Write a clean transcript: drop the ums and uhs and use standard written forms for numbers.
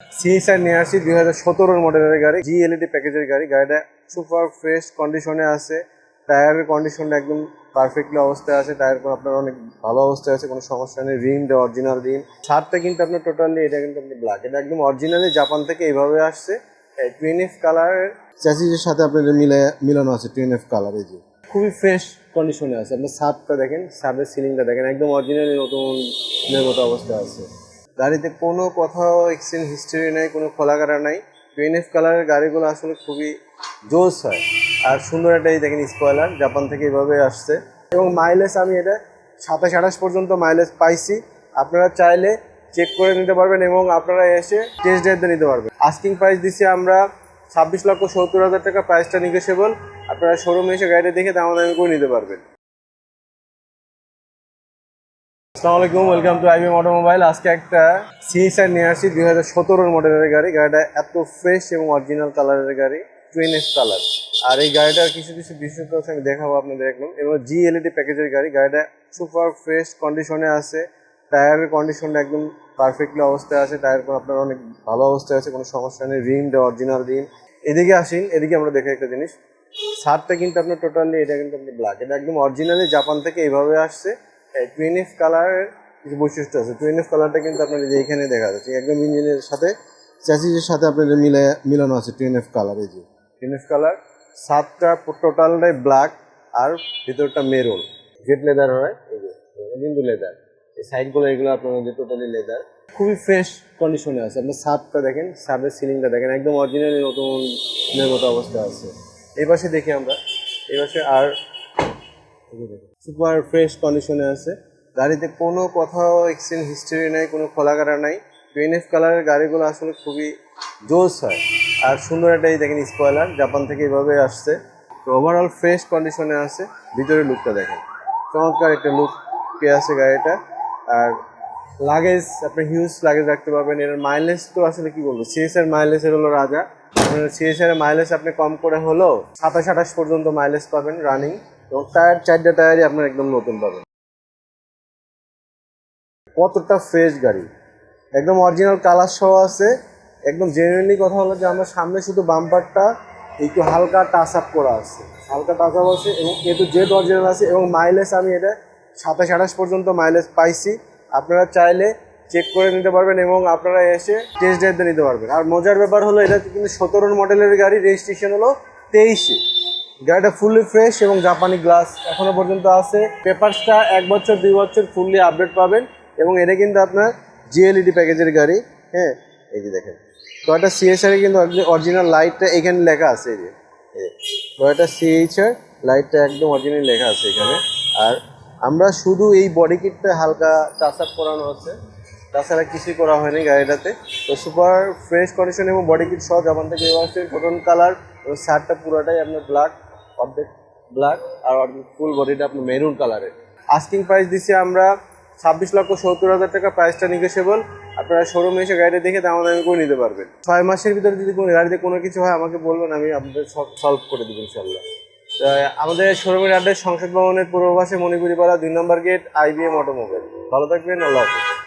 CSR নিয়ে আসি 2017 মডেলের গাড়ি, জিএলইডি প্যাকেজের গাড়ি। গাড়িটা সুপার ফ্রেশ কন্ডিশনে আছে, টায়ারের কন্ডিশনটা একদম পারফেক্টলি অবস্থায় আছে, টায়ার আপনার অনেক ভালো অবস্থায় আছে, কোনো সমস্যা নেই। রিমটা অরিজিনাল রিম, ছাদটা কিন্তু আপনার টোটালি এটা কিন্তু আপনি ব্ল্যাক, এটা একদম অরিজিনালি জাপান থেকে এইভাবে আসছে। টুইন এফ কালারের চ্যাসিসের সাথে আপনার মিলানো আছে টুইন এফ কালার। এই যে খুবই ফ্রেশ কন্ডিশনে আছে। আপনার ছাদটা দেখেন, ছাদের সিলিংটা দেখেন, একদম অরিজিনালি নতুনের মতো অবস্থায় আছে। গাড়িতে কোনো কোথাও এক্সচেঞ্জ হিস্ট্রি নেই, কোনো খোলাকাটা নাই। টুইন এফ কালারের গাড়িগুলো আসলে খুবই জোস হয়। আর সুন্দর একটা এই দেখেন স্পয়লার, জাপান থেকে এইভাবে আসছে। এবং মাইলেজ আমি এটা 27-28 পর্যন্ত মাইলেজ পাইছি। আপনারা চাইলে চেক করে নিতে পারবেন এবং আপনারা এসে টেস্ট ড্রাইভ নিতে পারবেন। আস্কিং প্রাইস দিচ্ছি আমরা 26,70,000 টাকা, প্রাইসটা নেগোশিয়েবল। আপনারা শোরুমে এসে গাড়িটা দেখে দামাদামি করে নিতে পারবেন। আসসালামু আলাইকুম, ওয়েলকাম টু আইবিএম অটোমোবাইল। আজকে একটা সিএসআর নিয়ে আসি 2017 মডেলের গাড়ি। গাড়িটা এত ফ্রেশ এবং অরিজিনাল কালারের গাড়ি, টুইন এফ কালার। আর এই গাড়িটার কিছু বিশেষত্ব আমি দেখাবো আপনাদের একদম। এবং জিএলইডি প্যাকেজের গাড়ি। গাড়িটা সুপার ফ্রেশ কন্ডিশনে আছে, টায়ারের কন্ডিশনটা একদম পারফেক্টলি অবস্থায় আছে, টায়ার আপনার অনেক ভালো অবস্থায় আছে, কোনো সমস্যা নেই। রিমটা অরিজিনাল রিম। এদিকে আসেন, এদিকে আমরা দেখে একটা জিনিস, ছাদটা কিন্তু আপনার টোটালি এটা কিন্তু আপনি ব্ল্যাক, এটা একদম অরিজিনালি জাপান থেকে এইভাবে আসছে। টুইন এফ কালারের কিছু বৈশিষ্ট্য আছে। টুইন এফ কালারটা কিন্তু আপনার যে এখানে দেখা যাচ্ছে, একদম ইঞ্জিনের সাথে চ্যাসিসের সাথে আপনার মিলানো আছে টুইন এফ কালার। এই যে টুইন এফ কালার, ছাদটা টোটালটাই ব্ল্যাক আর ভিতরটা মেরুন, জেট লেদার হয়। এই যে কিন্তু লেদার, এই সাইডগুলো এগুলো আপনার যে টোটালি লেদার, খুবই ফ্রেশ কন্ডিশনে আছে। আপনার ছাদটা দেখেন, ছাদের সিলিংটা দেখেন, একদম অরিজিনালি নতুনের মতো অবস্থা আছে। এই পাশে দেখি আমরা, এই পাশে আর সুপার ফ্রেশ কন্ডিশনে আছে। গাড়িতে কোনো কোথাও এক্সচেঞ্জ হিস্ট্রি নেই, কোনো খোলাকাটা নাই। টুইন এফ কালারের গাড়িগুলো আসলে খুবই জোস হয়। আর সুন্দর একটা এই দেখেন স্পয়লার, জাপান থেকে এইভাবে আসছে। তো ওভারঅল ফ্রেশ কন্ডিশনে আছে। ভিতরের লুকটা দেখেন, চমৎকার একটা লুক পেয়ে আছে গাড়িটা। আর লাগেজ, আপনি হিউজ লাগেজ রাখতে পারবেন। এর মাইলেজ তো আসলে কি বলবো, সিএসআর মাইলেজের হলো রাজা। সিএসআর মাইলেজ আপনি কম করে হলেও 27-28 পর্যন্ত মাইলেজ পাবেন রানিং। এবং টায়ার, 4টা টায়ারই আপনার একদম নতুন পাবেন। কতটা ফ্রেশ গাড়ি, একদম অরিজিনাল কালার সহ আছে। একদম জেনুইনলি কথা হলো যে আমার সামনে শুধু বাম্পারটা একটু হালকা টাচ আপ করা আছে, হালকা টাচ আপ আছে এবং একটু জেড অরিজিনাল আছে। এবং মাইলেজ আমি এটা 27-28 পর্যন্ত মাইলেজ পাইছি। আপনারা চাইলে চেক করে নিতে পারবেন এবং আপনারা এসে টেস্ট ড্রাইভ নিতে পারবেন। আর মজার ব্যাপার হলো, এটা কিন্তু 17 মডেলের গাড়ি, রেজিস্ট্রেশন হলো 23-এ। গাড়িটা ফুললি ফ্রেশ এবং জাপানি গ্লাস এখনো পর্যন্ত আছে। পেপারসটা 1 বছর 2 বছর ফুললি আপডেট পাবেন। এবং এটা কিন্তু আপনার জিএলইডি প্যাকেজের গাড়ি। হ্যাঁ, এই যে দেখেন টয়োটা সিএইচআর কিন্তু অরিজিনাল লাইটটা এখানে লেখা আছে। এই যে টয়োটা সিএইচআর লাইটটা একদম অরিজিনাল লেখা আছে এখানে। আর আমরা শুধু এই বডি কিটটা হালকা টাচ আপ করানো আছে, তাছাড়া কিছুই করা হয়নি গাড়িটাতে। তো সুপার ফ্রেশ কন্ডিশন এবং বডি কিট সহ জাপান থেকে আসছে। কটন কালার এবং শার্টটা পুরোটাই আপনার ব্ল্যাক, অর্ধেক ব্ল্যাক আর ফুল বডিটা আপনার মেরুন কালারের। আস্কিং প্রাইস দিচ্ছি আমরা 26,70,000 টাকা, প্রাইসটা নেগোশিয়েবল। আপনারা শোরুমে এসে গাড়িটা দেখে দামাদামি করে নিতে পারবেন। 6 মাসের ভিতরে যদি কোনো গাড়িতে কোনো কিছু হয় আমাকে বলবেন, আমি আপনাদের সব সলভ করে দেবো ইনশাল্লাহ। আমাদের শোরুমের অ্যাড্রেস সংসদ ভবনের পূর্ব পাশে, মণিপুরিপাড়া 2 নম্বর গেট, আইবিএম অটোমোবাইল। ভালো থাকবেন, আল্লাহ হাফেজ।